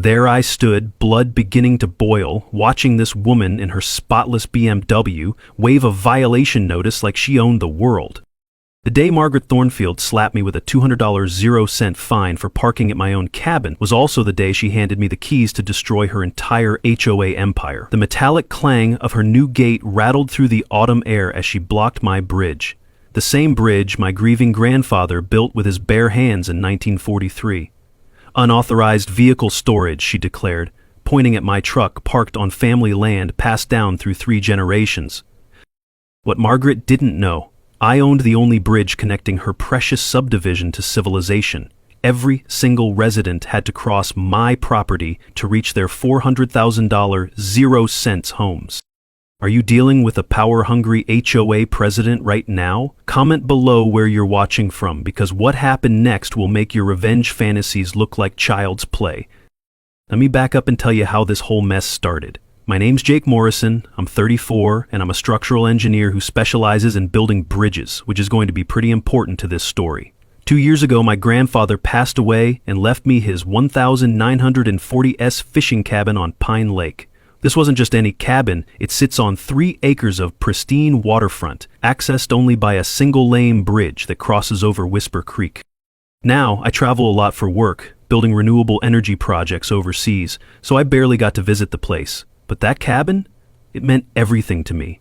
There I stood, blood beginning to boil, watching this woman in her spotless BMW wave a violation notice like she owned the world. The day Margaret Thornfield slapped me with a $200 0-cent fine for parking at my own cabin was also the day she handed me the keys to destroy her entire HOA empire. The metallic clang of her new gate rattled through the autumn air as she blocked my bridge. The same bridge my grieving grandfather built with his bare hands in 1943. Unauthorized vehicle storage, she declared, pointing at my truck parked on family land passed down through 3 generations. What Margaret didn't know, I owned the only bridge connecting her precious subdivision to civilization. Every single resident had to cross my property to reach their $400,000 0-cent homes. Are you dealing with a power-hungry HOA president right now? Comment below where you're watching from, because what happened next will make your revenge fantasies look like child's play. Let me back up and tell you how this whole mess started. My name's Jake Morrison, I'm 34, and I'm a structural engineer who specializes in building bridges, which is going to be pretty important to this story. 2 years ago, my grandfather passed away and left me his 1,940s fishing cabin on Pine Lake. This wasn't just any cabin, it sits on 3 acres of pristine waterfront, accessed only by a single-lane bridge that crosses over Whisper Creek. Now, I travel a lot for work, building renewable energy projects overseas, so I barely got to visit the place. But that cabin? It meant everything to me.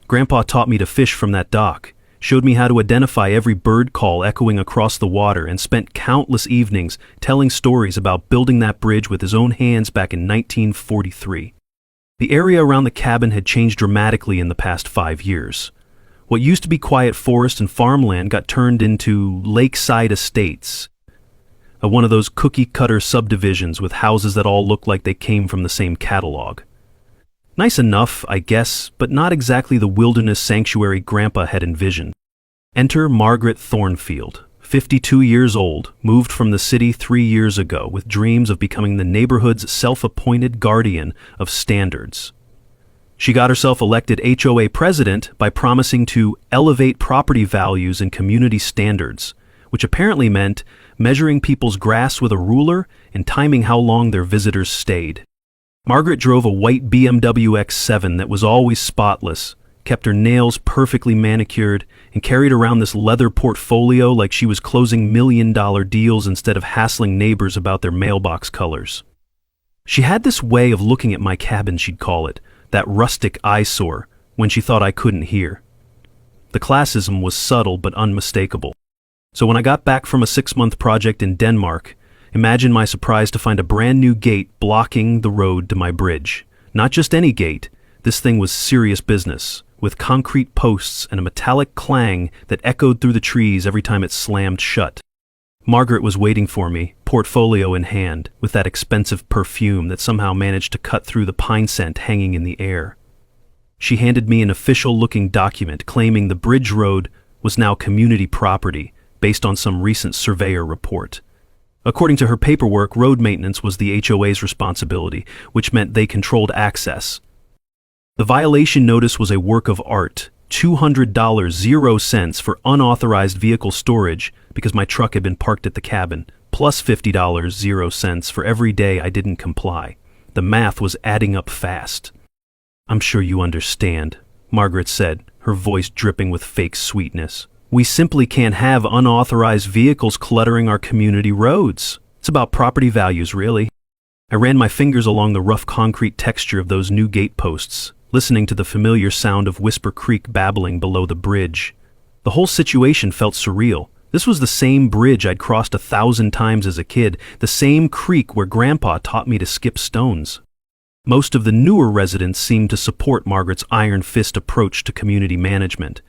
Grandpa taught me to fish from that dock, showed me how to identify every bird call echoing across the water, and spent countless evenings telling stories about building that bridge with his own hands back in 1943. The area around the cabin had changed dramatically in the past 5 years. What used to be quiet forest and farmland got turned into lakeside estates. One of those cookie-cutter subdivisions with houses that all look like they came from the same catalog. Nice enough, I guess, but not exactly the wilderness sanctuary Grandpa had envisioned. Enter Margaret Thornfield, 52 years old, moved from the city 3 years ago with dreams of becoming the neighborhood's self-appointed guardian of standards. She got herself elected HOA president by promising to elevate property values and community standards, which apparently meant measuring people's grass with a ruler and timing how long their visitors stayed. Margaret drove a white BMW X7 that was always spotless, kept her nails perfectly manicured, and carried around this leather portfolio like she was closing million-dollar deals instead of hassling neighbors about their mailbox colors. She had this way of looking at my cabin, she'd call it, that rustic eyesore, when she thought I couldn't hear. The classism was subtle but unmistakable. So when I got back from a 6-month project in Denmark, imagine my surprise to find a brand new gate blocking the road to my bridge. Not just any gate, this thing was serious business, with concrete posts and a metallic clang that echoed through the trees every time it slammed shut. Margaret was waiting for me, portfolio in hand, with that expensive perfume that somehow managed to cut through the pine scent hanging in the air. She handed me an official-looking document claiming the bridge road was now community property, based on some recent surveyor report. According to her paperwork, road maintenance was the HOA's responsibility, which meant they controlled access. The violation notice was a work of art, $200 0 for unauthorized vehicle storage because my truck had been parked at the cabin, plus $50 0 for every day I didn't comply. The math was adding up fast. "I'm sure you understand," Margaret said, her voice dripping with fake sweetness. "We simply can't have unauthorized vehicles cluttering our community roads. It's about property values, really." I ran my fingers along the rough concrete texture of those new gate posts, listening to the familiar sound of Whisper Creek babbling below the bridge. The whole situation felt surreal. This was the same bridge I'd crossed 1,000 times as a kid, the same creek where Grandpa taught me to skip stones. Most of the newer residents seemed to support Margaret's iron fist approach to community management.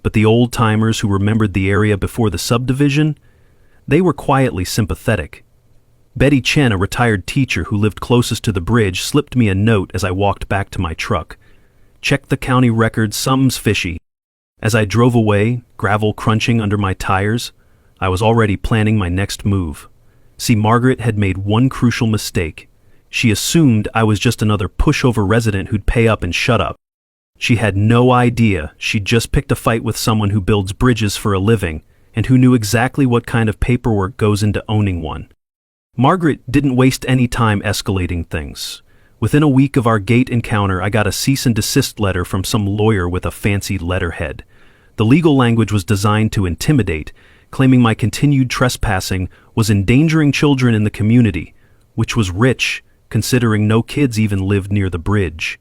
But the old-timers who remembered the area before the subdivision, they were quietly sympathetic. Betty Chen, a retired teacher who lived closest to the bridge, slipped me a note as I walked back to my truck. "Check the county records, something's fishy." As I drove away, gravel crunching under my tires, I was already planning my next move. See, Margaret had made one crucial mistake. She assumed I was just another pushover resident who'd pay up and shut up. She had no idea she'd just picked a fight with someone who builds bridges for a living and who knew exactly what kind of paperwork goes into owning one. Margaret didn't waste any time escalating things. Within a week of our gate encounter, I got a cease and desist letter from some lawyer with a fancy letterhead. The legal language was designed to intimidate, claiming my continued trespassing was endangering children in the community, which was rich, considering no kids even lived near the bridge.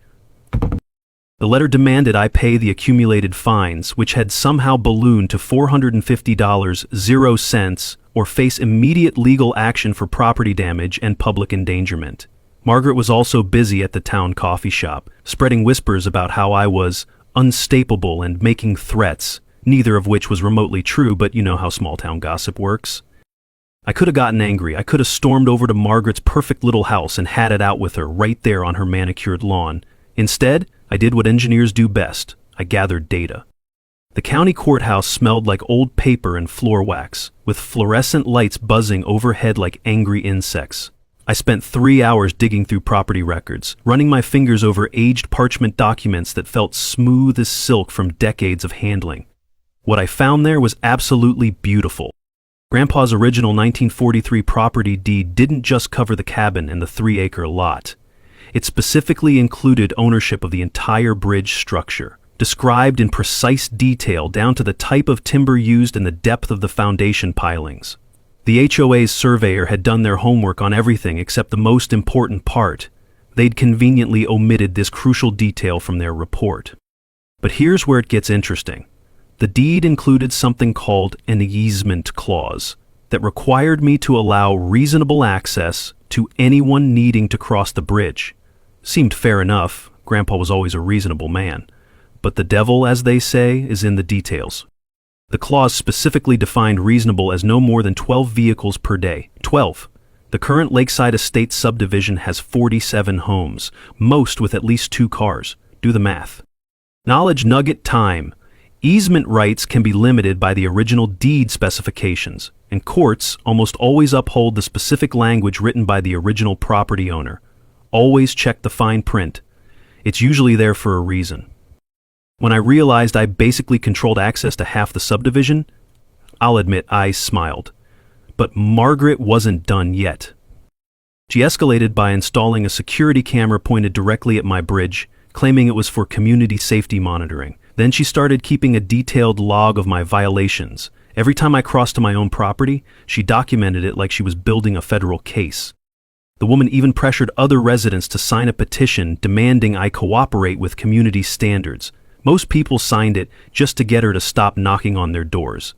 The letter demanded I pay the accumulated fines, which had somehow ballooned to $450.00, or face immediate legal action for property damage and public endangerment. Margaret was also busy at the town coffee shop, spreading whispers about how I was unstable and making threats, neither of which was remotely true, but you know how small-town gossip works. I could have gotten angry. I could have stormed over to Margaret's perfect little house and had it out with her right there on her manicured lawn. Instead, I did what engineers do best. I gathered data. The county courthouse smelled like old paper and floor wax, with fluorescent lights buzzing overhead like angry insects. I spent 3 hours digging through property records, running my fingers over aged parchment documents that felt smooth as silk from decades of handling. What I found there was absolutely beautiful. Grandpa's original 1943 property deed didn't just cover the cabin and the 3-acre lot. It specifically included ownership of the entire bridge structure, described in precise detail down to the type of timber used and the depth of the foundation pilings. The HOA's surveyor had done their homework on everything except the most important part. They'd conveniently omitted this crucial detail from their report. But here's where it gets interesting. The deed included something called an easement clause that required me to allow reasonable access to anyone needing to cross the bridge. Seemed fair enough. Grandpa was always a reasonable man. But the devil, as they say, is in the details. The clause specifically defined reasonable as no more than 12 vehicles per day. 12. The current Lakeside Estates subdivision has 47 homes, most with at least 2 cars. Do the math. Knowledge nugget time. Easement rights can be limited by the original deed specifications, and courts almost always uphold the specific language written by the original property owner. Always check the fine print. It's usually there for a reason. When I realized I basically controlled access to half the subdivision, I'll admit I smiled. But Margaret wasn't done yet. She escalated by installing a security camera pointed directly at my bridge, claiming it was for community safety monitoring. Then she started keeping a detailed log of my violations. Every time I crossed to my own property, she documented it like she was building a federal case. The woman even pressured other residents to sign a petition demanding I cooperate with community standards. Most people signed it just to get her to stop knocking on their doors.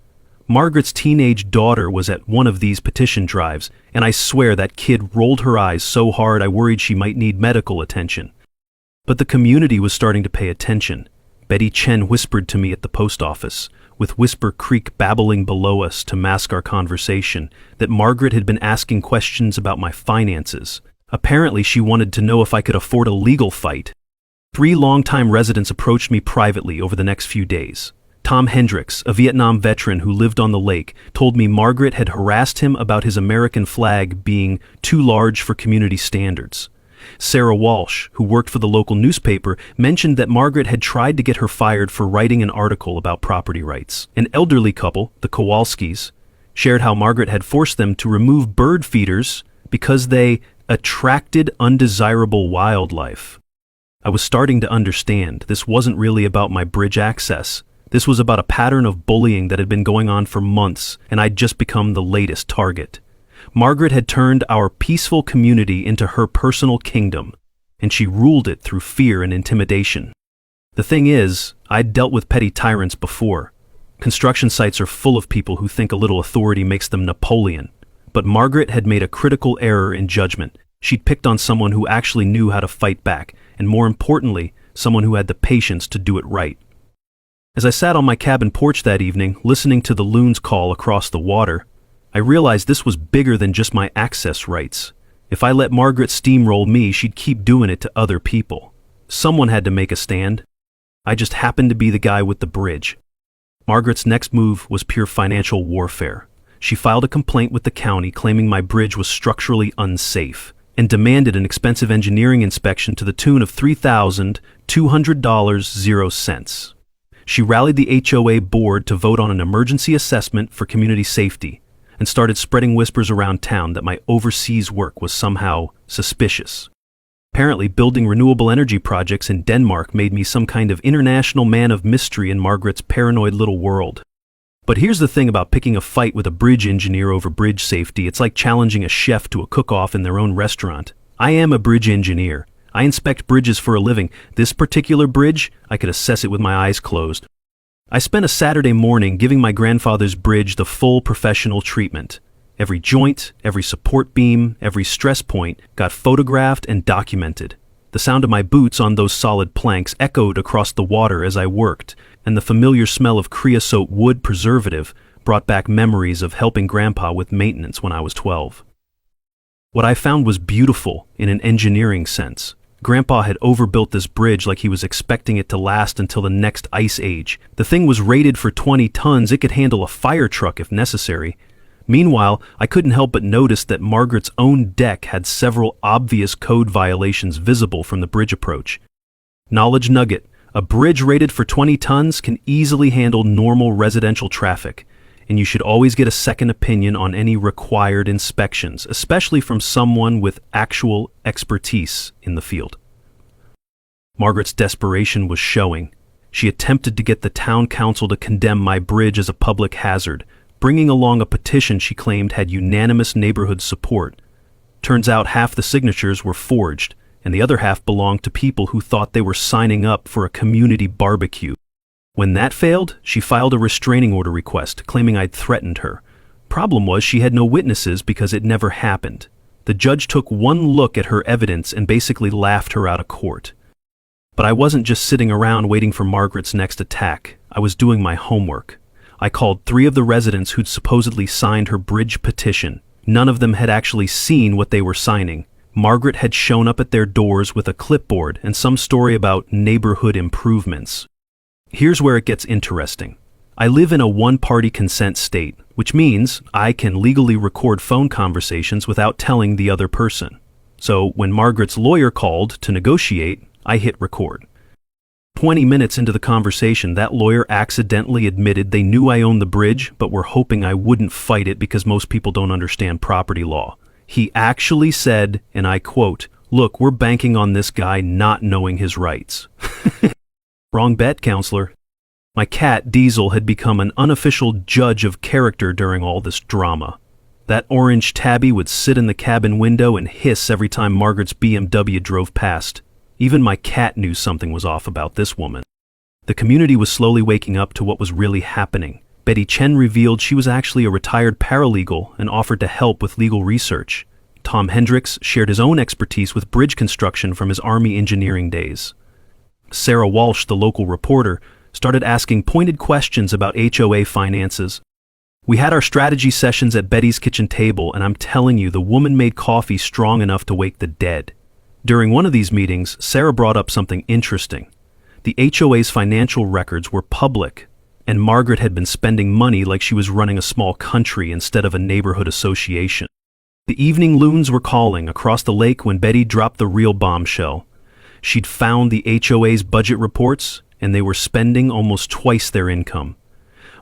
Margaret's teenage daughter was at one of these petition drives, and I swear that kid rolled her eyes so hard I worried she might need medical attention. But the community was starting to pay attention. Betty Chen whispered to me at the post office, with Whisper Creek babbling below us to mask our conversation, that Margaret had been asking questions about my finances. Apparently she wanted to know if I could afford a legal fight. 3 longtime residents approached me privately over the next few days. Tom Hendricks, a Vietnam veteran who lived on the lake, told me Margaret had harassed him about his American flag being too large for community standards. Sarah Walsh, who worked for the local newspaper, mentioned that Margaret had tried to get her fired for writing an article about property rights. An elderly couple, the Kowalskis, shared how Margaret had forced them to remove bird feeders because they attracted undesirable wildlife. I was starting to understand this wasn't really about my bridge access. This was about a pattern of bullying that had been going on for months, and I'd just become the latest target. Margaret had turned our peaceful community into her personal kingdom, and she ruled it through fear and intimidation. The thing is, I'd dealt with petty tyrants before. Construction sites are full of people who think a little authority makes them Napoleon. But Margaret had made a critical error in judgment. She'd picked on someone who actually knew how to fight back, and more importantly, someone who had the patience to do it right. As I sat on my cabin porch that evening, listening to the loons call across the water, I realized this was bigger than just my access rights. If I let Margaret steamroll me, she'd keep doing it to other people. Someone had to make a stand. I just happened to be the guy with the bridge. Margaret's next move was pure financial warfare. She filed a complaint with the county claiming my bridge was structurally unsafe and demanded an expensive engineering inspection to the tune of $3,200.00. She rallied the HOA board to vote on an emergency assessment for community safety, and started spreading whispers around town that my overseas work was somehow suspicious. Apparently, building renewable energy projects in Denmark made me some kind of international man of mystery in Margaret's paranoid little world. But here's the thing about picking a fight with a bridge engineer over bridge safety. It's like challenging a chef to a cook-off in their own restaurant. I am a bridge engineer. I inspect bridges for a living. This particular bridge, I could assess it with my eyes closed. I spent a Saturday morning giving my grandfather's bridge the full professional treatment. Every joint, every support beam, every stress point got photographed and documented. The sound of my boots on those solid planks echoed across the water as I worked, and the familiar smell of creosote wood preservative brought back memories of helping Grandpa with maintenance when I was 12. What I found was beautiful in an engineering sense. Grandpa had overbuilt this bridge like he was expecting it to last until the next ice age. The thing was rated for 20 tons. It could handle a fire truck if necessary. Meanwhile, I couldn't help but notice that Margaret's own deck had several obvious code violations visible from the bridge approach. Knowledge nugget: a bridge rated for 20 tons can easily handle normal residential traffic, and you should always get a second opinion on any required inspections, especially from someone with actual expertise in the field. Margaret's desperation was showing. She attempted to get the town council to condemn my bridge as a public hazard, bringing along a petition she claimed had unanimous neighborhood support. Turns out half the signatures were forged, and the other half belonged to people who thought they were signing up for a community barbecue. When that failed, she filed a restraining order request, claiming I'd threatened her. Problem was, she had no witnesses because it never happened. The judge took one look at her evidence and basically laughed her out of court. But I wasn't just sitting around waiting for Margaret's next attack. I was doing my homework. I called 3 of the residents who'd supposedly signed her bridge petition. None of them had actually seen what they were signing. Margaret had shown up at their doors with a clipboard and some story about neighborhood improvements. Here's where it gets interesting. I live in a one-party consent state, which means I can legally record phone conversations without telling the other person. So when Margaret's lawyer called to negotiate, I hit record. 20 minutes into the conversation, that lawyer accidentally admitted they knew I owned the bridge, but were hoping I wouldn't fight it because most people don't understand property law. He actually said, and I quote, "Look, we're banking on this guy not knowing his rights." Wrong bet, counselor. My cat, Diesel, had become an unofficial judge of character during all this drama. That orange tabby would sit in the cabin window and hiss every time Margaret's BMW drove past. Even my cat knew something was off about this woman. The community was slowly waking up to what was really happening. Betty Chen revealed she was actually a retired paralegal and offered to help with legal research. Tom Hendricks shared his own expertise with bridge construction from his Army engineering days. Sarah Walsh, the local reporter, started asking pointed questions about HOA finances. We had our strategy sessions at Betty's kitchen table, and I'm telling you, the woman made coffee strong enough to wake the dead. During one of these meetings, Sarah brought up something interesting. The HOA's financial records were public, and Margaret had been spending money like she was running a small country instead of a neighborhood association. The evening loons were calling across the lake when Betty dropped the real bombshell. She'd found the HOA's budget reports, and they were spending almost twice their income.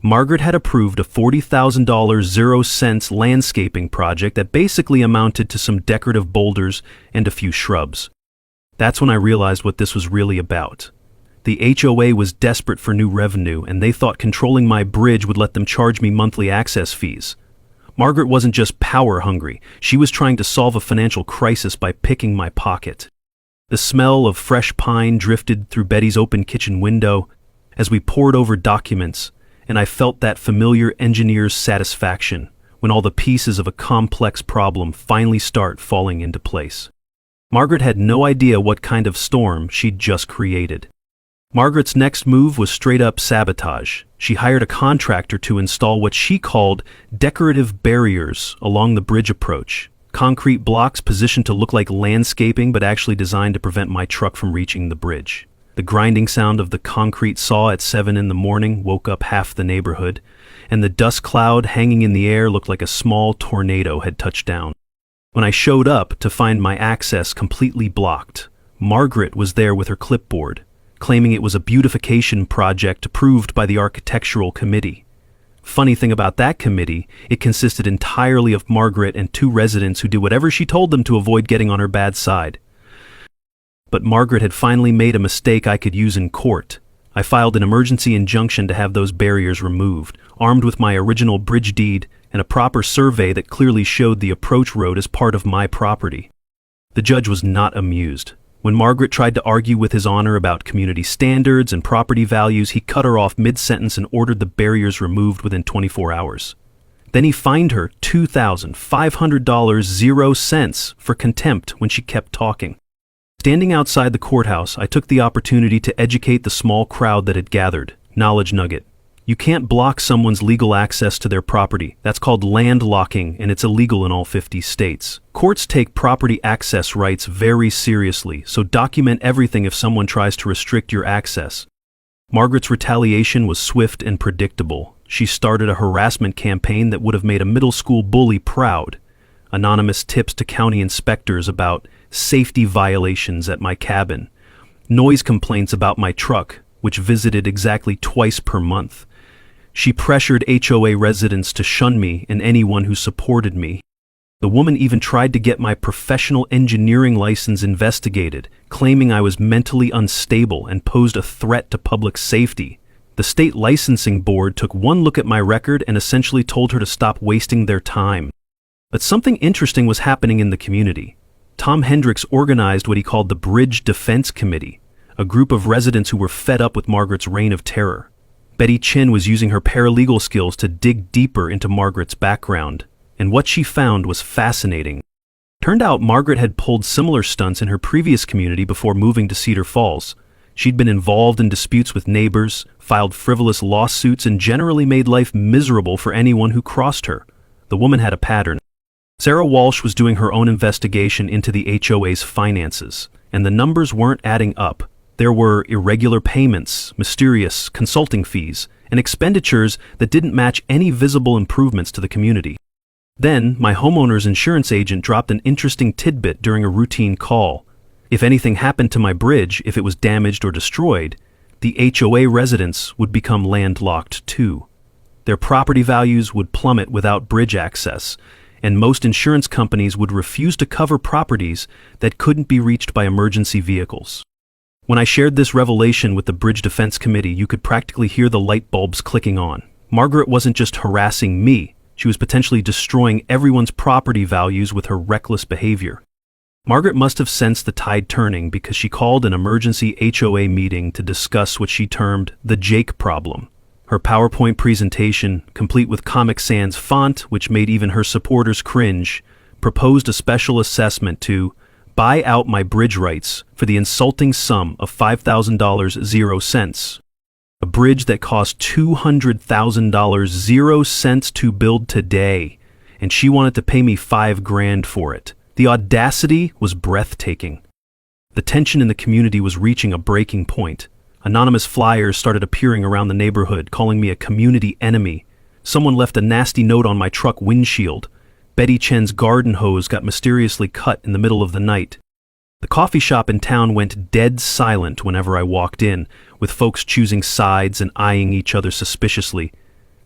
Margaret had approved a $40,000 0-cents landscaping project that basically amounted to some decorative boulders and a few shrubs. That's when I realized what this was really about. The HOA was desperate for new revenue, and they thought controlling my bridge would let them charge me monthly access fees. Margaret wasn't just power hungry, she was trying to solve a financial crisis by picking my pocket. The smell of fresh pine drifted through Betty's open kitchen window as we pored over documents, and I felt that familiar engineer's satisfaction when all the pieces of a complex problem finally start falling into place. Margaret had no idea what kind of storm she'd just created. Margaret's next move was straight-up sabotage. She hired a contractor to install what she called decorative barriers along the bridge approach. Concrete blocks positioned to look like landscaping but actually designed to prevent my truck from reaching the bridge. The grinding sound of the concrete saw at 7 in the morning woke up half the neighborhood, and the dust cloud hanging in the air looked like a small tornado had touched down. When I showed up to find my access completely blocked, Margaret was there with her clipboard, claiming it was a beautification project approved by the architectural committee. Funny thing about that committee, it consisted entirely of Margaret and two residents who did whatever she told them to avoid getting on her bad side. But Margaret had finally made a mistake I could use in court. I filed an emergency injunction to have those barriers removed, armed with my original bridge deed and a proper survey that clearly showed the approach road as part of my property. The judge was not amused. When Margaret tried to argue with His Honor about community standards and property values, he cut her off mid-sentence and ordered the barriers removed within 24 hours. Then he fined her $2,500 0 cents for contempt when she kept talking. Standing outside the courthouse, I took the opportunity to educate the small crowd that had gathered. Knowledge nugget. You can't block someone's legal access to their property. That's called landlocking, and it's illegal in all 50 states. Courts take property access rights very seriously, so document everything if someone tries to restrict your access. Margaret's retaliation was swift and predictable. She started a harassment campaign that would have made a middle school bully proud. Anonymous tips to county inspectors about safety violations at my cabin. Noise complaints about my truck, which visited exactly twice per month. She pressured HOA residents to shun me and anyone who supported me. The woman even tried to get my professional engineering license investigated, claiming I was mentally unstable and posed a threat to public safety. The state licensing board took one look at my record and essentially told her to stop wasting their time. But something interesting was happening in the community. Tom Hendricks organized what he called the Bridge Defense Committee, a group of residents who were fed up with Margaret's reign of terror. Betty Chin was using her paralegal skills to dig deeper into Margaret's background, and what she found was fascinating. Turned out Margaret had pulled similar stunts in her previous community before moving to Cedar Falls. She'd been involved in disputes with neighbors, filed frivolous lawsuits, and generally made life miserable for anyone who crossed her. The woman had a pattern. Sarah Walsh was doing her own investigation into the HOA's finances, and the numbers weren't adding up. There were irregular payments, mysterious consulting fees, and expenditures that didn't match any visible improvements to the community. Then, my homeowner's insurance agent dropped an interesting tidbit during a routine call. If anything happened to my bridge, if it was damaged or destroyed, the HOA residents would become landlocked too. Their property values would plummet without bridge access, and most insurance companies would refuse to cover properties that couldn't be reached by emergency vehicles. When I shared this revelation with the Bridge Defense Committee, you could practically hear the light bulbs clicking on. Margaret wasn't just harassing me, she was potentially destroying everyone's property values with her reckless behavior. Margaret must have sensed the tide turning because she called an emergency HOA meeting to discuss what she termed the Jake problem. Her PowerPoint presentation, complete with Comic Sans font, which made even her supporters cringe, proposed a special assessment to buy out my bridge rights for the insulting sum of $5,000 0 cents. A bridge that cost $200,000 0 cents to build today, and she wanted to pay me $5,000 for it. The audacity was breathtaking. The tension in the community was reaching a breaking point. Anonymous flyers started appearing around the neighborhood, calling me a community enemy. Someone left a nasty note on my truck windshield. Betty Chen's garden hose got mysteriously cut in the middle of the night. The coffee shop in town went dead silent whenever I walked in, with folks choosing sides and eyeing each other suspiciously.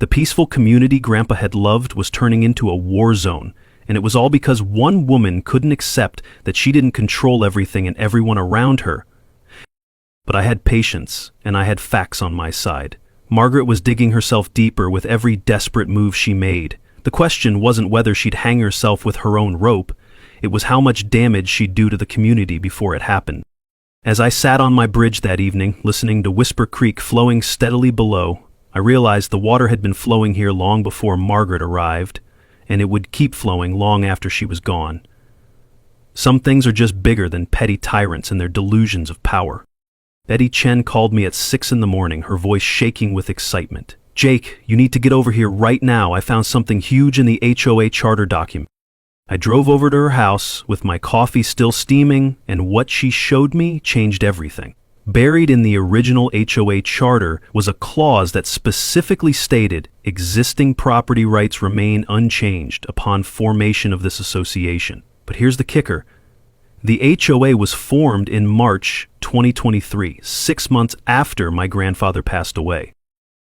The peaceful community Grandpa had loved was turning into a war zone, and it was all because one woman couldn't accept that she didn't control everything and everyone around her. But I had patience, and I had facts on my side. Margaret was digging herself deeper with every desperate move she made. The question wasn't whether she'd hang herself with her own rope, it was how much damage she'd do to the community before it happened. As I sat on my bridge that evening, listening to Whisper Creek flowing steadily below, I realized the water had been flowing here long before Margaret arrived, and it would keep flowing long after she was gone. Some things are just bigger than petty tyrants and their delusions of power. Betty Chen called me at 6 a.m, her voice shaking with excitement. "Jake, you need to get over here right now. I found something huge in the HOA charter document." I drove over to her house with my coffee still steaming, and what she showed me changed everything. Buried in the original HOA charter was a clause that specifically stated existing property rights remain unchanged upon formation of this association. But here's the kicker. The HOA was formed in March 2023, 6 months after my grandfather passed away.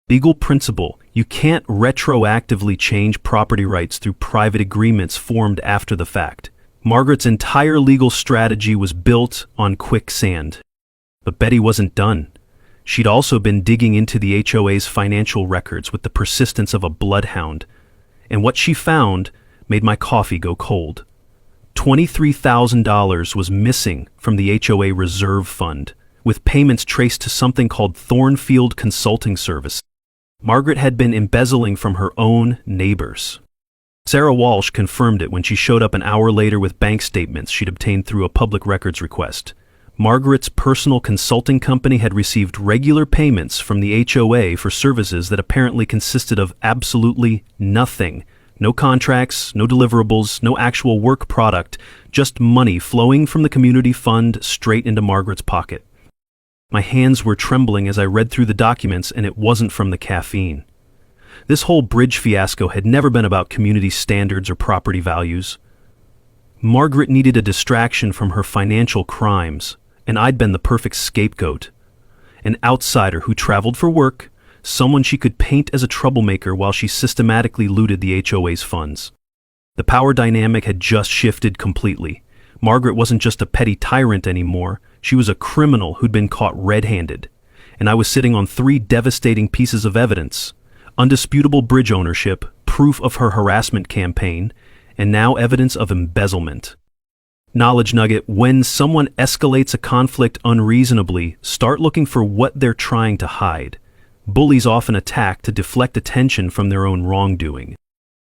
Legal principle: you can't retroactively change property rights through private agreements formed after the fact. Margaret's entire legal strategy was built on quicksand. But Betty wasn't done. She'd also been digging into the HOA's financial records with the persistence of a bloodhound, and what she found made my coffee go cold. $23,000 was missing from the HOA reserve fund, with payments traced to something called Thornfield Consulting Service. Margaret had been embezzling from her own neighbors. Sarah Walsh confirmed it when she showed up an hour later with bank statements she'd obtained through a public records request. Margaret's personal consulting company had received regular payments from the HOA for services that apparently consisted of absolutely nothing. No contracts, no deliverables, no actual work product, just money flowing from the community fund straight into Margaret's pocket. My hands were trembling as I read through the documents, and it wasn't from the caffeine. This whole bridge fiasco had never been about community standards or property values. Margaret needed a distraction from her financial crimes, and I'd been the perfect scapegoat. An outsider who traveled for work, someone she could paint as a troublemaker while she systematically looted the HOA's funds. The power dynamic had just shifted completely. Margaret wasn't just a petty tyrant anymore. She was a criminal who'd been caught red-handed. And I was sitting on 3 devastating pieces of evidence: undisputable bridge ownership, proof of her harassment campaign, and now evidence of embezzlement. Knowledge nugget: when someone escalates a conflict unreasonably, start looking for what they're trying to hide. Bullies often attack to deflect attention from their own wrongdoing.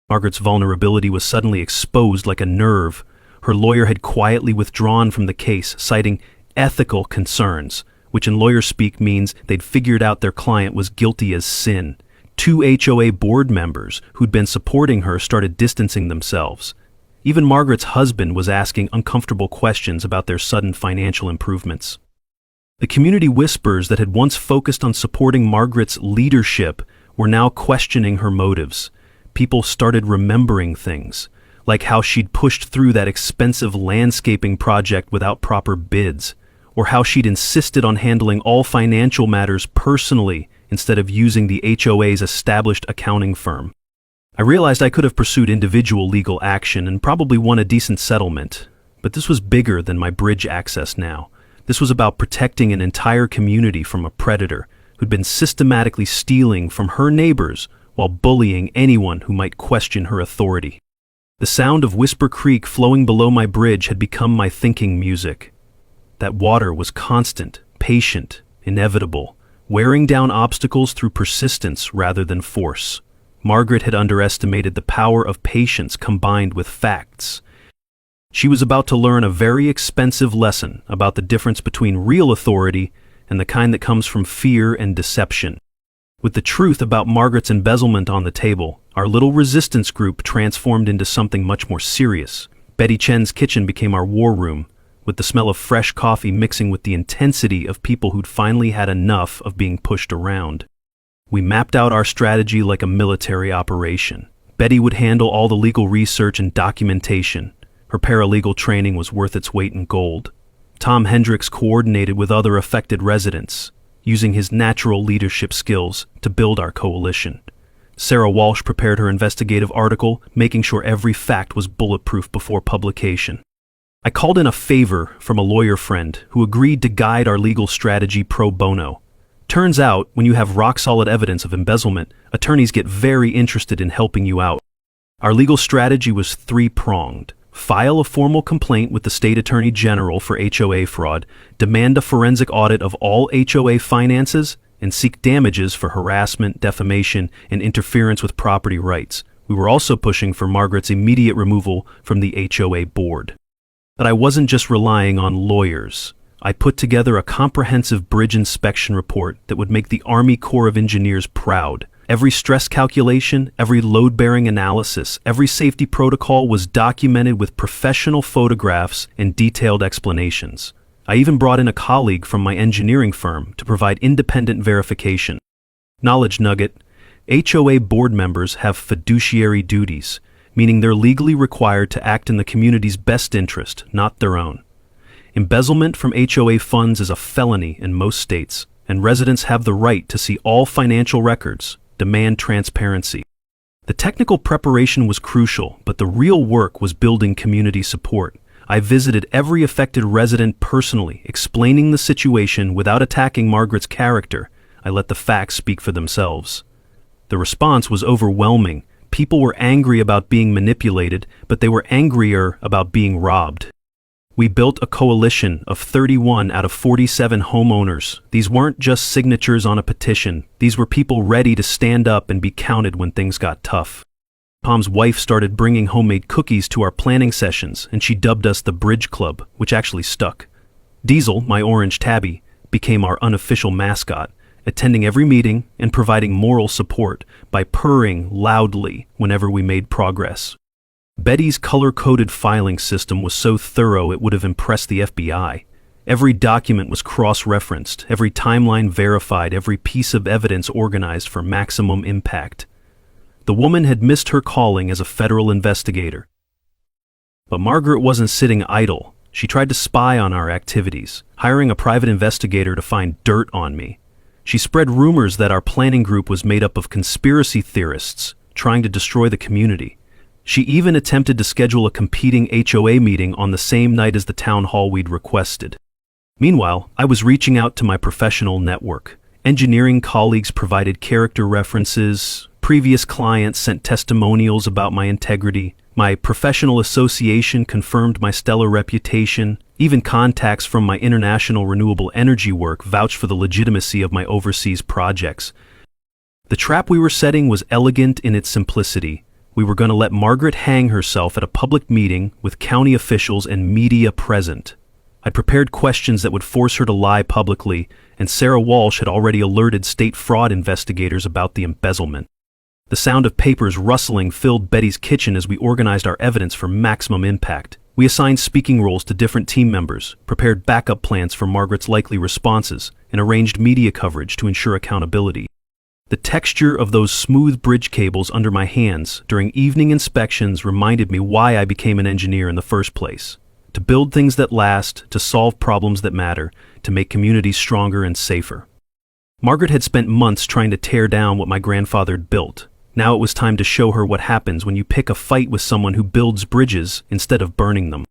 Margaret's vulnerability was suddenly exposed like a nerve. Her lawyer had quietly withdrawn from the case, citing ethical concerns, which in lawyer speak means they'd figured out their client was guilty as sin. 2 HOA board members who'd been supporting her started distancing themselves. Even Margaret's husband was asking uncomfortable questions about their sudden financial improvements. The community whispers that had once focused on supporting Margaret's leadership were now questioning her motives. People started remembering things, like how she'd pushed through that expensive landscaping project without proper bids, or how she'd insisted on handling all financial matters personally instead of using the HOA's established accounting firm. I realized I could have pursued individual legal action and probably won a decent settlement, but this was bigger than my bridge access now. This was about protecting an entire community from a predator who'd been systematically stealing from her neighbors while bullying anyone who might question her authority. The sound of Whisper Creek flowing below my bridge had become my thinking music. That water was constant, patient, inevitable, wearing down obstacles through persistence rather than force. Margaret had underestimated the power of patience combined with facts. She was about to learn a very expensive lesson about the difference between real authority and the kind that comes from fear and deception. With the truth about Margaret's embezzlement on the table, our little resistance group transformed into something much more serious. Betty Chen's kitchen became our war room, with the smell of fresh coffee mixing with the intensity of people who'd finally had enough of being pushed around. We mapped out our strategy like a military operation. Betty would handle all the legal research and documentation. Her paralegal training was worth its weight in gold. Tom Hendricks coordinated with other affected residents, using his natural leadership skills to build our coalition. Sarah Walsh prepared her investigative article, making sure every fact was bulletproof before publication. I called in a favor from a lawyer friend who agreed to guide our legal strategy pro bono. Turns out, when you have rock-solid evidence of embezzlement, attorneys get very interested in helping you out. Our legal strategy was 3-pronged. File a formal complaint with the State Attorney General for HOA fraud, demand a forensic audit of all HOA finances, and seek damages for harassment, defamation, and interference with property rights. We were also pushing for Margaret's immediate removal from the HOA board. But I wasn't just relying on lawyers. I put together a comprehensive bridge inspection report that would make the Army Corps of Engineers proud. Every stress calculation, every load-bearing analysis, every safety protocol was documented with professional photographs and detailed explanations. I even brought in a colleague from my engineering firm to provide independent verification. Knowledge nugget: HOA board members have fiduciary duties, meaning they're legally required to act in the community's best interest, not their own. Embezzlement from HOA funds is a felony in most states, and residents have the right to see all financial records, demand transparency. The technical preparation was crucial, but the real work was building community support. I visited every affected resident personally, explaining the situation without attacking Margaret's character. I let the facts speak for themselves. The response was overwhelming. People were angry about being manipulated, but they were angrier about being robbed. We built a coalition of 31 out of 47 homeowners. These weren't just signatures on a petition. These were people ready to stand up and be counted when things got tough. Tom's wife started bringing homemade cookies to our planning sessions, and she dubbed us the Bridge Club, which actually stuck. Diesel, my orange tabby, became our unofficial mascot, attending every meeting and providing moral support by purring loudly whenever we made progress. Betty's color-coded filing system was so thorough it would have impressed the FBI. Every document was cross-referenced, every timeline verified, every piece of evidence organized for maximum impact. The woman had missed her calling as a federal investigator. But Margaret wasn't sitting idle. She tried to spy on our activities, hiring a private investigator to find dirt on me. She spread rumors that our planning group was made up of conspiracy theorists trying to destroy the community. She even attempted to schedule a competing HOA meeting on the same night as the town hall we'd requested. Meanwhile, I was reaching out to my professional network. Engineering colleagues provided character references, previous clients sent testimonials about my integrity, my professional association confirmed my stellar reputation, even contacts from my international renewable energy work vouched for the legitimacy of my overseas projects. The trap we were setting was elegant in its simplicity. We were going to let Margaret hang herself at a public meeting with county officials and media present. I'd prepared questions that would force her to lie publicly, and Sarah Walsh had already alerted state fraud investigators about the embezzlement. The sound of papers rustling filled Betty's kitchen as we organized our evidence for maximum impact. We assigned speaking roles to different team members, prepared backup plans for Margaret's likely responses, and arranged media coverage to ensure accountability. The texture of those smooth bridge cables under my hands during evening inspections reminded me why I became an engineer in the first place. To build things that last, to solve problems that matter, to make communities stronger and safer. Margaret had spent months trying to tear down what my grandfather had built. Now it was time to show her what happens when you pick a fight with someone who builds bridges instead of burning them.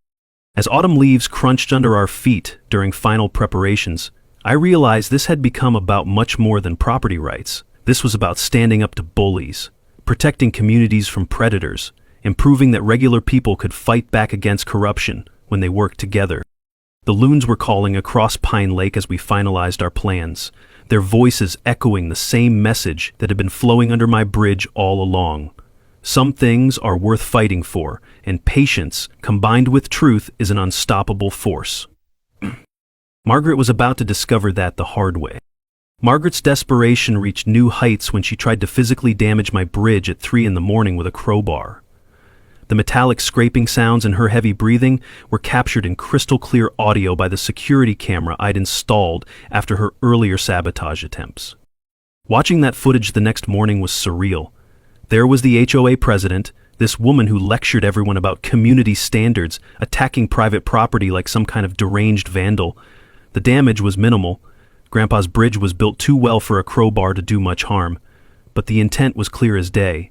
As autumn leaves crunched under our feet during final preparations, I realized this had become about much more than property rights. This was about standing up to bullies, protecting communities from predators, and proving that regular people could fight back against corruption when they worked together. The loons were calling across Pine Lake as we finalized our plans, their voices echoing the same message that had been flowing under my bridge all along. Some things are worth fighting for, and patience, combined with truth, is an unstoppable force. Margaret was about to discover that the hard way. Margaret's desperation reached new heights when she tried to physically damage my bridge at 3 a.m. with a crowbar. The metallic scraping sounds and her heavy breathing were captured in crystal-clear audio by the security camera I'd installed after her earlier sabotage attempts. Watching that footage the next morning was surreal. There was the HOA president, this woman who lectured everyone about community standards, attacking private property like some kind of deranged vandal. The damage was minimal. Grandpa's bridge was built too well for a crowbar to do much harm, but the intent was clear as day.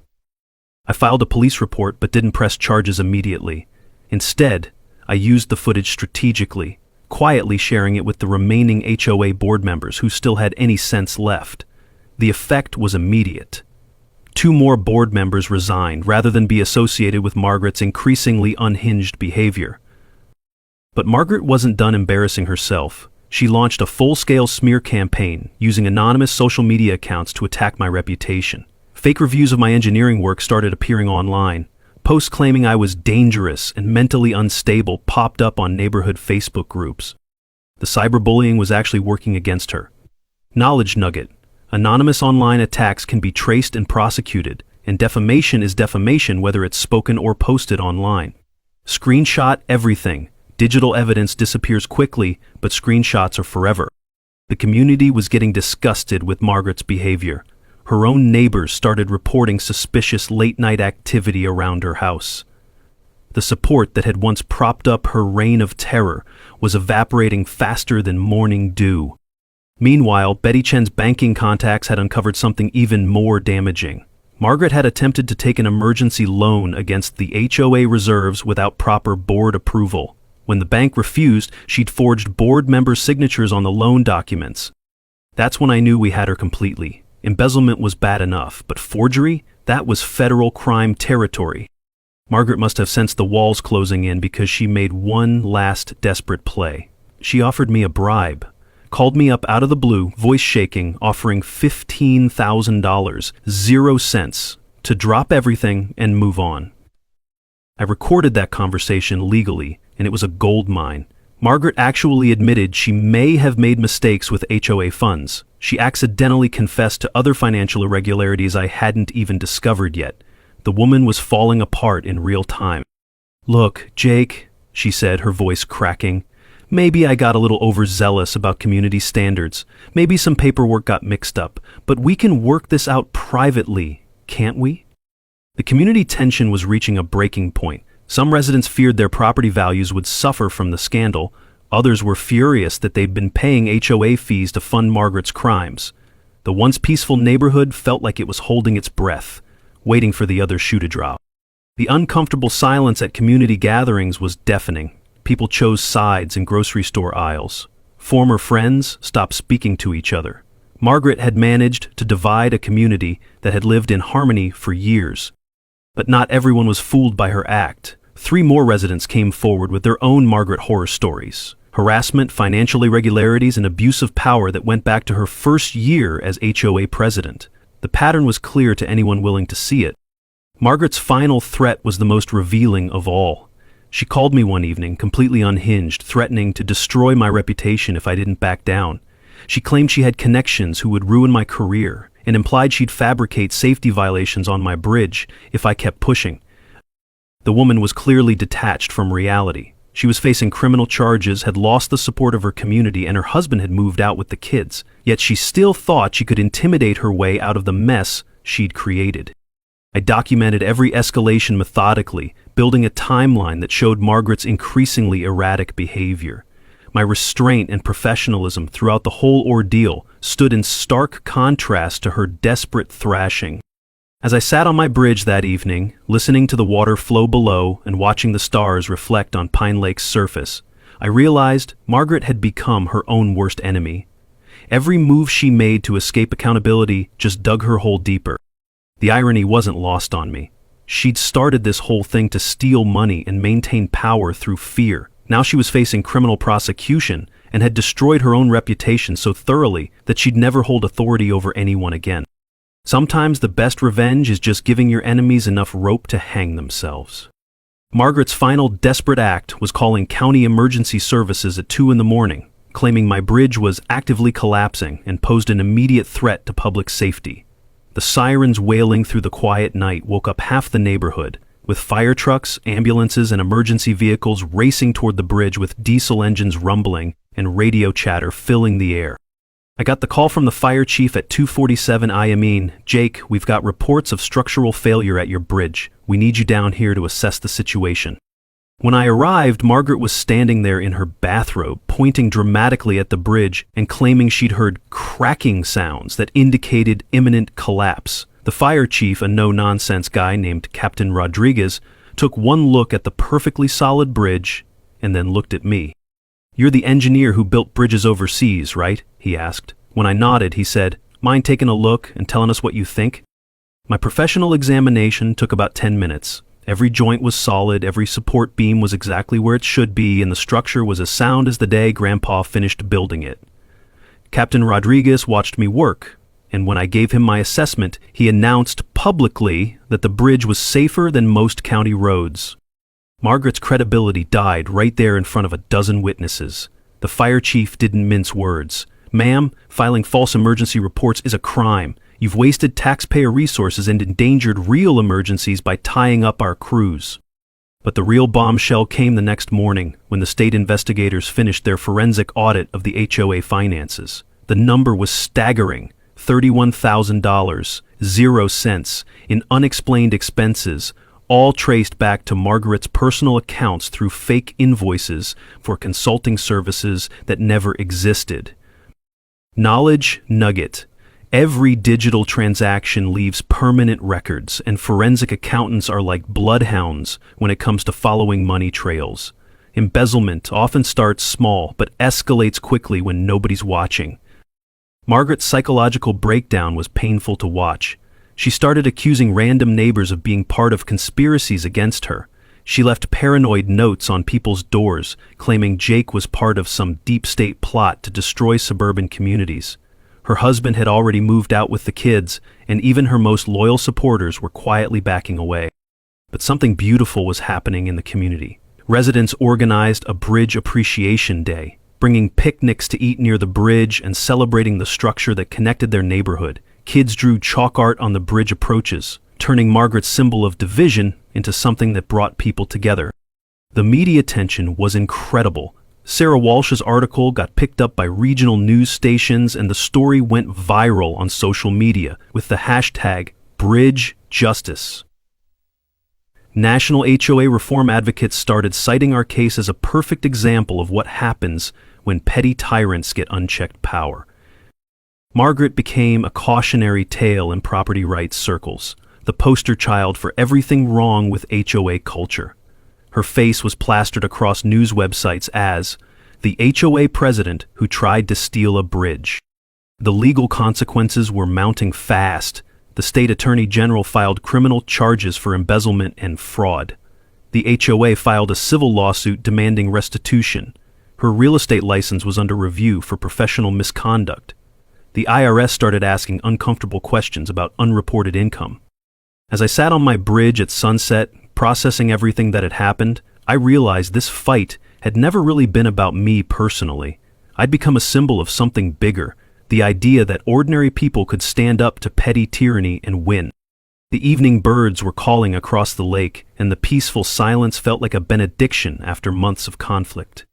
I filed a police report but didn't press charges immediately. Instead, I used the footage strategically, quietly sharing it with the remaining HOA board members who still had any sense left. The effect was immediate. 2 more board members resigned rather than be associated with Margaret's increasingly unhinged behavior. But Margaret wasn't done embarrassing herself. She launched a full-scale smear campaign using anonymous social media accounts to attack my reputation. Fake reviews of my engineering work started appearing online. Posts claiming I was dangerous and mentally unstable popped up on neighborhood Facebook groups. The cyberbullying was actually working against her. Knowledge nugget. Anonymous online attacks can be traced and prosecuted, and defamation is defamation whether it's spoken or posted online. Screenshot everything. Digital evidence disappears quickly, but screenshots are forever. The community was getting disgusted with Margaret's behavior. Her own neighbors started reporting suspicious late-night activity around her house. The support that had once propped up her reign of terror was evaporating faster than morning dew. Meanwhile, Betty Chen's banking contacts had uncovered something even more damaging. Margaret had attempted to take an emergency loan against the HOA reserves without proper board approval. When the bank refused, she'd forged board members' signatures on the loan documents. That's when I knew we had her completely. Embezzlement was bad enough, but forgery? That was federal crime territory. Margaret must have sensed the walls closing in because she made one last desperate play. She offered me a bribe. Called me up out of the blue, voice shaking, offering $15,000, 0 cents, to drop everything and move on. I recorded that conversation legally, and it was a gold mine. Margaret actually admitted she may have made mistakes with HOA funds. She accidentally confessed to other financial irregularities I hadn't even discovered yet. The woman was falling apart in real time. "Look, Jake," she said, her voice cracking, "maybe I got a little overzealous about community standards. Maybe some paperwork got mixed up, but we can work this out privately, can't we?" The community tension was reaching a breaking point. Some residents feared their property values would suffer from the scandal. Others were furious that they'd been paying HOA fees to fund Margaret's crimes. The once peaceful neighborhood felt like it was holding its breath, waiting for the other shoe to drop. The uncomfortable silence at community gatherings was deafening. People chose sides in grocery store aisles. Former friends stopped speaking to each other. Margaret had managed to divide a community that had lived in harmony for years. But not everyone was fooled by her act. 3 more residents came forward with their own Margaret horror stories. Harassment, financial irregularities, and abuse of power that went back to her first year as HOA president. The pattern was clear to anyone willing to see it. Margaret's final threat was the most revealing of all. She called me one evening, completely unhinged, threatening to destroy my reputation if I didn't back down. She claimed she had connections who would ruin my career, and implied she'd fabricate safety violations on my bridge if I kept pushing. The woman was clearly detached from reality. She was facing criminal charges, had lost the support of her community, and her husband had moved out with the kids. Yet she still thought she could intimidate her way out of the mess she'd created. I documented every escalation methodically, building a timeline that showed Margaret's increasingly erratic behavior. My restraint and professionalism throughout the whole ordeal stood in stark contrast to her desperate thrashing. As I sat on my bridge that evening, listening to the water flow below and watching the stars reflect on Pine Lake's surface, I realized Margaret had become her own worst enemy. Every move she made to escape accountability just dug her hole deeper. The irony wasn't lost on me. She'd started this whole thing to steal money and maintain power through fear. Now she was facing criminal prosecution and had destroyed her own reputation so thoroughly that she'd never hold authority over anyone again. Sometimes the best revenge is just giving your enemies enough rope to hang themselves. Margaret's final desperate act was calling county emergency services at 2 a.m, claiming my bridge was actively collapsing and posed an immediate threat to public safety. The sirens wailing through the quiet night woke up half the neighborhood, with fire trucks, ambulances, and emergency vehicles racing toward the bridge with diesel engines rumbling and radio chatter filling the air. I got the call from the fire chief at 2:47 a.m. "Jake, we've got reports of structural failure at your bridge. We need you down here to assess the situation." When I arrived, Margaret was standing there in her bathrobe, pointing dramatically at the bridge and claiming she'd heard cracking sounds that indicated imminent collapse. The fire chief, a no-nonsense guy named Captain Rodriguez, took one look at the perfectly solid bridge and then looked at me. "You're the engineer who built bridges overseas, right?" he asked. When I nodded, he said, "Mind taking a look and telling us what you think?" My professional examination took about 10 minutes. Every joint was solid, every support beam was exactly where it should be, and the structure was as sound as the day Grandpa finished building it. Captain Rodriguez watched me work, and when I gave him my assessment, he announced publicly that the bridge was safer than most county roads. Margaret's credibility died right there in front of a dozen witnesses. The fire chief didn't mince words. "Ma'am, filing false emergency reports is a crime. You've wasted taxpayer resources and endangered real emergencies by tying up our crews." But the real bombshell came the next morning when the state investigators finished their forensic audit of the HOA finances. The number was staggering: $31,000, 0 cents, in unexplained expenses, all traced back to Margaret's personal accounts through fake invoices for consulting services that never existed. Knowledge nugget. Every digital transaction leaves permanent records, and forensic accountants are like bloodhounds when it comes to following money trails. Embezzlement often starts small but escalates quickly when nobody's watching. Margaret's psychological breakdown was painful to watch. She started accusing random neighbors of being part of conspiracies against her. She left paranoid notes on people's doors, claiming Jake was part of some deep state plot to destroy suburban communities. Her husband had already moved out with the kids, and even her most loyal supporters were quietly backing away. But something beautiful was happening in the community. Residents organized a Bridge Appreciation Day, bringing picnics to eat near the bridge and celebrating the structure that connected their neighborhood. Kids drew chalk art on the bridge approaches, turning Margaret's symbol of division into something that brought people together. The media attention was incredible. Sarah Walsh's article got picked up by regional news stations, and the story went viral on social media with the hashtag #BridgeJustice. National HOA reform advocates started citing our case as a perfect example of what happens when petty tyrants get unchecked power. Margaret became a cautionary tale in property rights circles, the poster child for everything wrong with HOA culture. Her face was plastered across news websites as the HOA president who tried to steal a bridge. The legal consequences were mounting fast. The state attorney general filed criminal charges for embezzlement and fraud. The HOA filed a civil lawsuit demanding restitution. Her real estate license was under review for professional misconduct. The IRS started asking uncomfortable questions about unreported income. As I sat on my bridge at sunset, processing everything that had happened, I realized this fight had never really been about me personally. I'd become a symbol of something bigger, the idea that ordinary people could stand up to petty tyranny and win. The evening birds were calling across the lake, and the peaceful silence felt like a benediction after months of conflict.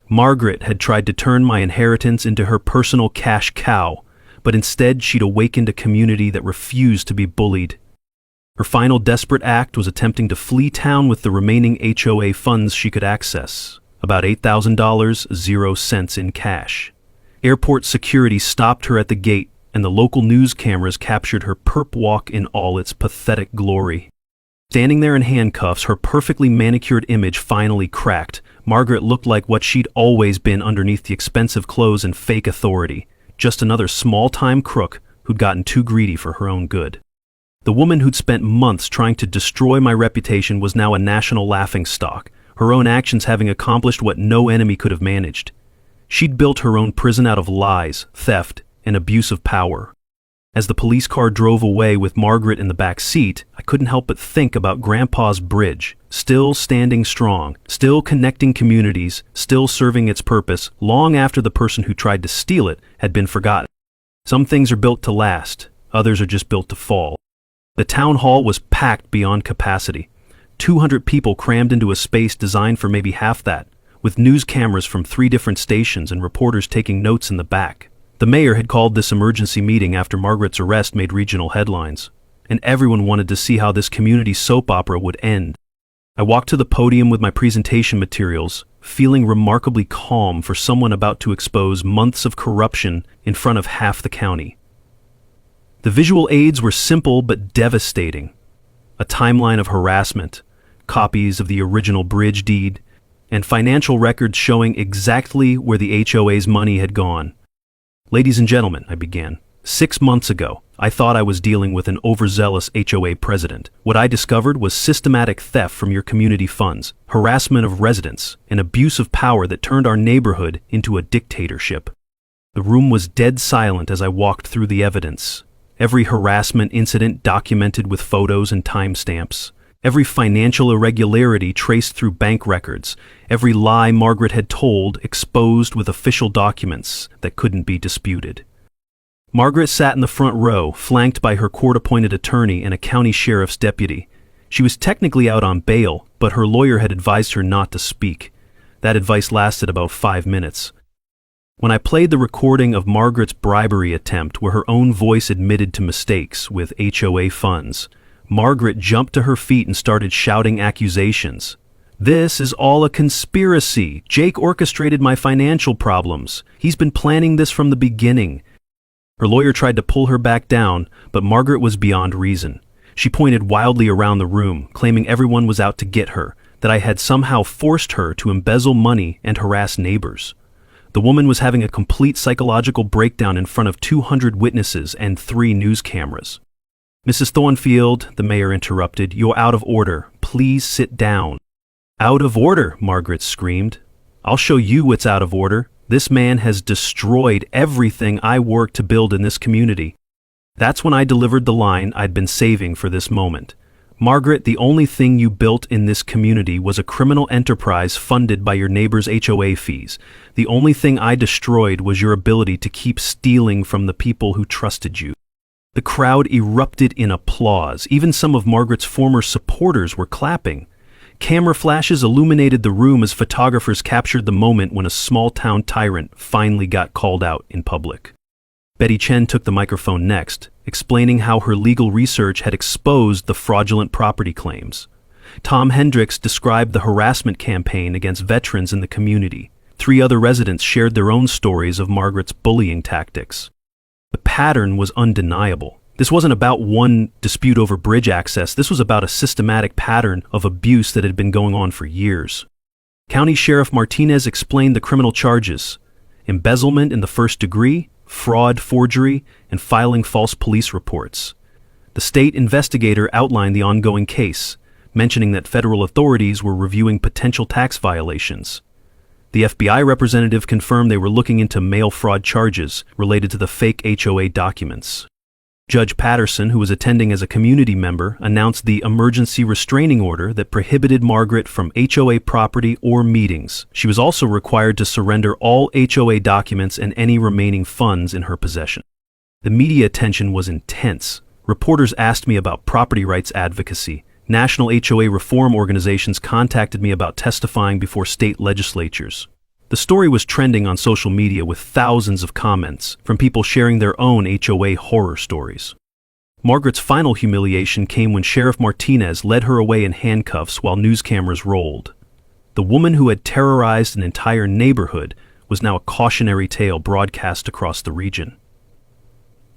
Margaret had tried to turn my inheritance into her personal cash cow, but instead she'd awakened a community that refused to be bullied. Her final desperate act was attempting to flee town with the remaining HOA funds she could access, about $8,000, 0 cents in cash. Airport security stopped her at the gate, and the local news cameras captured her perp walk in all its pathetic glory. Standing there in handcuffs, her perfectly manicured image finally cracked. Margaret looked like what she'd always been underneath the expensive clothes and fake authority, just another small-time crook who'd gotten too greedy for her own good. The woman who'd spent months trying to destroy my reputation was now a national laughingstock, her own actions having accomplished what no enemy could have managed. She'd built her own prison out of lies, theft, and abuse of power. As the police car drove away with Margaret in the back seat, I couldn't help but think about Grandpa's bridge, still standing strong, still connecting communities, still serving its purpose, long after the person who tried to steal it had been forgotten. Some things are built to last, others are just built to fall. The town hall was packed beyond capacity. 200 people crammed into a space designed for maybe half that, with news cameras from 3 different stations and reporters taking notes in the back. The mayor had called this emergency meeting after Margaret's arrest made regional headlines, and everyone wanted to see how this community soap opera would end. I walked to the podium with my presentation materials, feeling remarkably calm for someone about to expose months of corruption in front of half the county. The visual aids were simple but devastating. A timeline of harassment, copies of the original bridge deed, and financial records showing exactly where the HOA's money had gone. Ladies and gentlemen, I began. 6 months ago, I thought I was dealing with an overzealous HOA president. What I discovered was systematic theft from your community funds, harassment of residents, and abuse of power that turned our neighborhood into a dictatorship. The room was dead silent as I walked through the evidence. Every harassment incident documented with photos and timestamps. Every financial irregularity traced through bank records. Every lie Margaret had told exposed with official documents that couldn't be disputed. Margaret sat in the front row, flanked by her court-appointed attorney and a county sheriff's deputy. She was technically out on bail, but her lawyer had advised her not to speak. That advice lasted about 5 minutes. When I played the recording of Margaret's bribery attempt where her own voice admitted to mistakes with HOA funds, Margaret jumped to her feet and started shouting accusations. "This is all a conspiracy. Jake orchestrated my financial problems. He's been planning this from the beginning." Her lawyer tried to pull her back down, but Margaret was beyond reason. She pointed wildly around the room, claiming everyone was out to get her, that I had somehow forced her to embezzle money and harass neighbors. The woman was having a complete psychological breakdown in front of 200 witnesses and 3 news cameras. "Mrs. Thornfield," the mayor interrupted, "you're out of order. Please sit down." "Out of order," Margaret screamed. "I'll show you what's out of order. This man has destroyed everything I worked to build in this community." That's when I delivered the line I'd been saving for this moment. "Margaret, the only thing you built in this community was a criminal enterprise funded by your neighbor's HOA fees. The only thing I destroyed was your ability to keep stealing from the people who trusted you." The crowd erupted in applause. Even some of Margaret's former supporters were clapping. Camera flashes illuminated the room as photographers captured the moment when a small-town tyrant finally got called out in public. Betty Chen took the microphone next, explaining how her legal research had exposed the fraudulent property claims. Tom Hendricks described the harassment campaign against veterans in the community. 3 other residents shared their own stories of Margaret's bullying tactics. The pattern was undeniable. This wasn't about one dispute over bridge access. This was about a systematic pattern of abuse that had been going on for years. County Sheriff Martinez explained the criminal charges: embezzlement in the first degree, fraud, forgery, and filing false police reports. The state investigator outlined the ongoing case, mentioning that federal authorities were reviewing potential tax violations. The FBI representative confirmed they were looking into mail fraud charges related to the fake HOA documents. Judge Patterson, who was attending as a community member, announced the emergency restraining order that prohibited Margaret from HOA property or meetings. She was also required to surrender all HOA documents and any remaining funds in her possession. The media attention was intense. Reporters asked me about property rights advocacy. National HOA reform organizations contacted me about testifying before state legislatures. The story was trending on social media with thousands of comments from people sharing their own HOA horror stories. Margaret's final humiliation came when Sheriff Martinez led her away in handcuffs while news cameras rolled. The woman who had terrorized an entire neighborhood was now a cautionary tale broadcast across the region.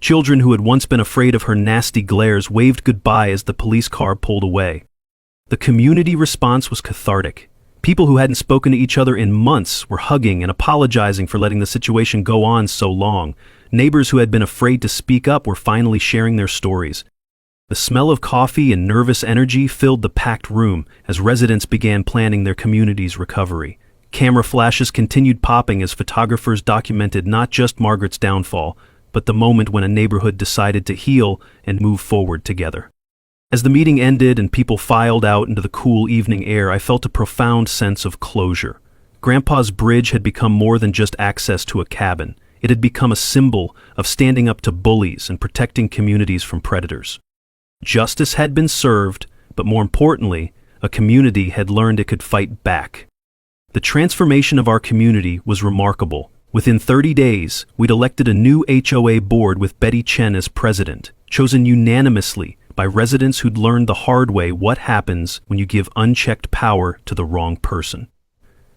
Children who had once been afraid of her nasty glares waved goodbye as the police car pulled away. The community response was cathartic. People who hadn't spoken to each other in months were hugging and apologizing for letting the situation go on so long. Neighbors who had been afraid to speak up were finally sharing their stories. The smell of coffee and nervous energy filled the packed room as residents began planning their community's recovery. Camera flashes continued popping as photographers documented not just Margaret's downfall, but the moment when a neighborhood decided to heal and move forward together. As the meeting ended and people filed out into the cool evening air, I felt a profound sense of closure. Grandpa's bridge had become more than just access to a cabin. It had become a symbol of standing up to bullies and protecting communities from predators. Justice had been served, but more importantly, a community had learned it could fight back. The transformation of our community was remarkable. Within 30 days, we'd elected a new HOA board with Betty Chen as president, chosen unanimously by residents who'd learned the hard way what happens when you give unchecked power to the wrong person.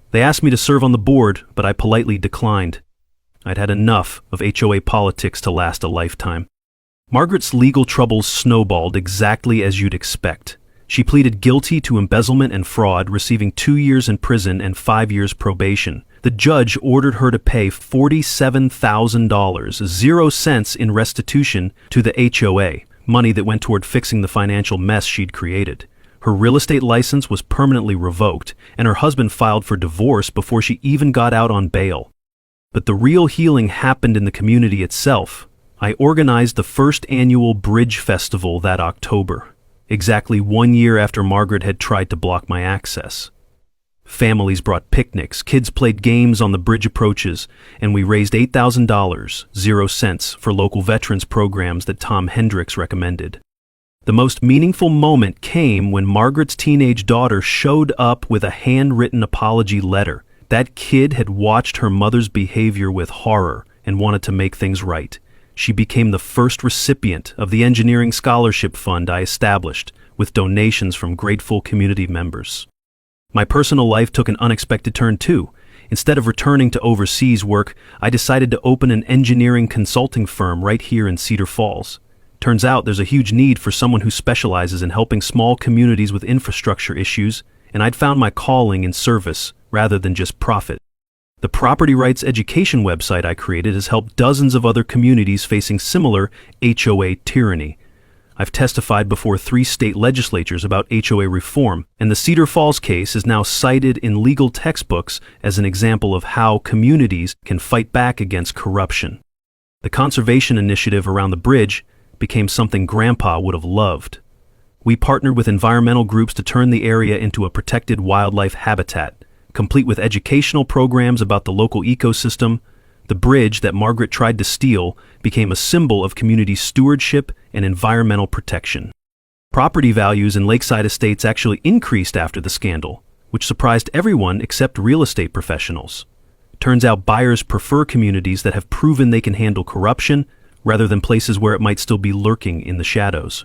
They asked me to serve on the board, but I politely declined. I'd had enough of HOA politics to last a lifetime. Margaret's legal troubles snowballed exactly as you'd expect. She pleaded guilty to embezzlement and fraud, receiving 2 years in prison and 5 years probation. The judge ordered her to pay $47,000, 0 cents in restitution to the HOA, money that went toward fixing the financial mess she'd created. Her real estate license was permanently revoked, and her husband filed for divorce before she even got out on bail. But the real healing happened in the community itself. I organized the first annual Bridge Festival that October, exactly 1 year after Margaret had tried to block my access. Families brought picnics, kids played games on the bridge approaches, and we raised $8,000, 0 cents, for local veterans programs that Tom Hendricks recommended. The most meaningful moment came when Margaret's teenage daughter showed up with a handwritten apology letter. That kid had watched her mother's behavior with horror and wanted to make things right. She became the first recipient of the engineering scholarship fund I established, with donations from grateful community members. My personal life took an unexpected turn too. Instead of returning to overseas work, I decided to open an engineering consulting firm right here in Cedar Falls. Turns out there's a huge need for someone who specializes in helping small communities with infrastructure issues, and I'd found my calling in service rather than just profit. The property rights education website I created has helped dozens of other communities facing similar HOA tyranny. I've testified before 3 state legislatures about HOA reform, and the Cedar Falls case is now cited in legal textbooks as an example of how communities can fight back against corruption. The conservation initiative around the bridge became something Grandpa would have loved. We partnered with environmental groups to turn the area into a protected wildlife habitat, complete with educational programs about the local ecosystem. The bridge that Margaret tried to steal became a symbol of community stewardship and environmental protection. Property values in lakeside estates actually increased after the scandal, which surprised everyone except real estate professionals. Turns out buyers prefer communities that have proven they can handle corruption rather than places where it might still be lurking in the shadows.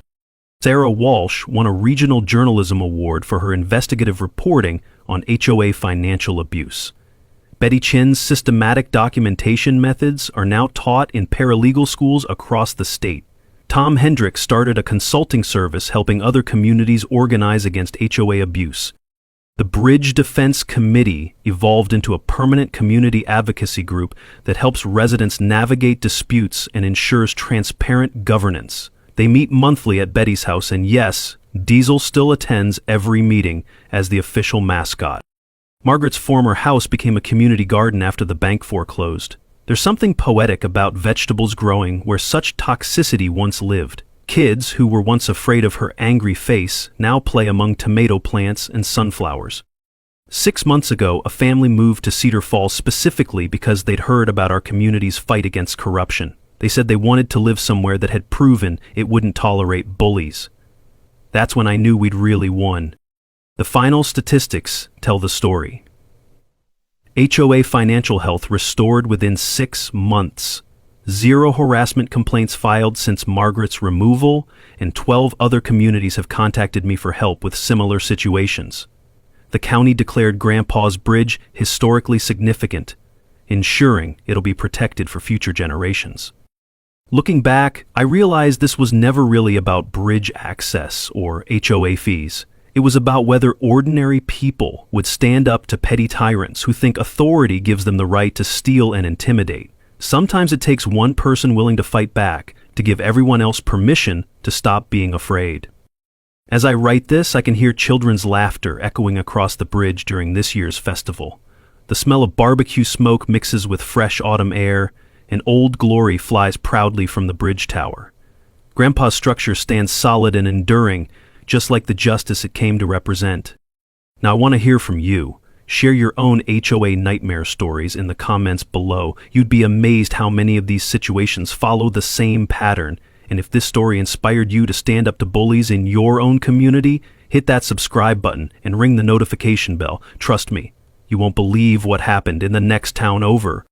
Sarah Walsh won a regional journalism award for her investigative reporting on HOA financial abuse. Betty Chin's systematic documentation methods are now taught in paralegal schools across the state. Tom Hendricks started a consulting service helping other communities organize against HOA abuse. The Bridge Defense Committee evolved into a permanent community advocacy group that helps residents navigate disputes and ensures transparent governance. They meet monthly at Betty's house, and yes, Diesel still attends every meeting as the official mascot. Margaret's former house became a community garden after the bank foreclosed. There's something poetic about vegetables growing where such toxicity once lived. Kids who were once afraid of her angry face now play among tomato plants and sunflowers. 6 months ago, a family moved to Cedar Falls specifically because they'd heard about our community's fight against corruption. They said they wanted to live somewhere that had proven it wouldn't tolerate bullies. That's when I knew we'd really won. The final statistics tell the story. HOA financial health restored within 6 months. 0 harassment complaints filed since Margaret's removal, and 12 other communities have contacted me for help with similar situations. The county declared Grandpa's bridge historically significant, ensuring it'll be protected for future generations. Looking back, I realized this was never really about bridge access or HOA fees. It was about whether ordinary people would stand up to petty tyrants who think authority gives them the right to steal and intimidate. Sometimes it takes one person willing to fight back to give everyone else permission to stop being afraid. As I write this, I can hear children's laughter echoing across the bridge during this year's festival. The smell of barbecue smoke mixes with fresh autumn air, and Old Glory flies proudly from the bridge tower. Grandpa's structure stands solid and enduring, just like the justice it came to represent. Now I want to hear from you. Share your own HOA nightmare stories in the comments below. You'd be amazed how many of these situations follow the same pattern. And if this story inspired you to stand up to bullies in your own community, hit that subscribe button and ring the notification bell. Trust me, you won't believe what happened in the next town over.